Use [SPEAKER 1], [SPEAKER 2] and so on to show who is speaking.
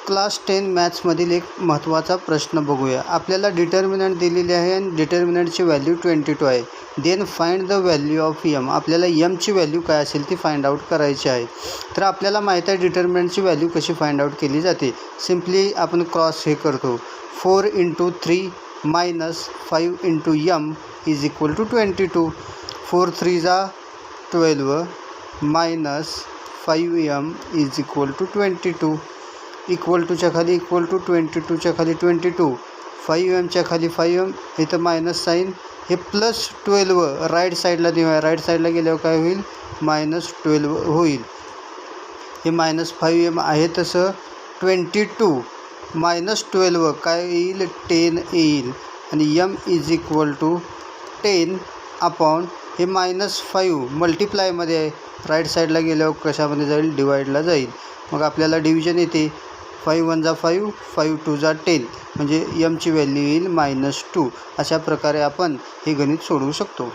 [SPEAKER 1] Class 10 मॅथ्समधील एक महत्त्वाचा प्रश्न बघूया. आपल्याला डिटर्मिनंट दिलेली आहे आणि डिटर्मिनंटची व्हॅल्यू 22 आहे. Then find the value of m. आपल्याला mची व्हॅल्यू काय असेल ती फाइंड आउट करायची आहे. तर आपल्याला माहीत आहे डिटर्मिनंटची व्हॅल्यू कशी फाइंड आउट केली जाते. सिम्पली आपण क्रॉस हे करतो. 4 × 3 - 5 × m is equal to 22. 4 3 = 12 -5m is equal to 22. Equal टूच्या खाली इक्वल टू, 22च्या खाली 22, 5mच्या खाली 5m, इथं मायनस साईन, हे +12 राईट साईडला नेऊया. राईट साईडला गेल्यावर काय होईल, -12 होईल. हे -5m आहे तसं 22 -12 काय येईल, 10 येईल. आणि m is equal to 10 upon हे -5 मल्टिप्लायमध्ये आहे. राईट साईडला गेल्यावर कशामध्ये जाईल, डिवाईडला जाईल. मग आपल्याला डिव्हिजन येते. 5 1 = 5, 5 2 = 10, म्हणजे mची व्हॅल्यू येईल -2. अशा प्रकारे आपण हे गणित सोडवू शकतो.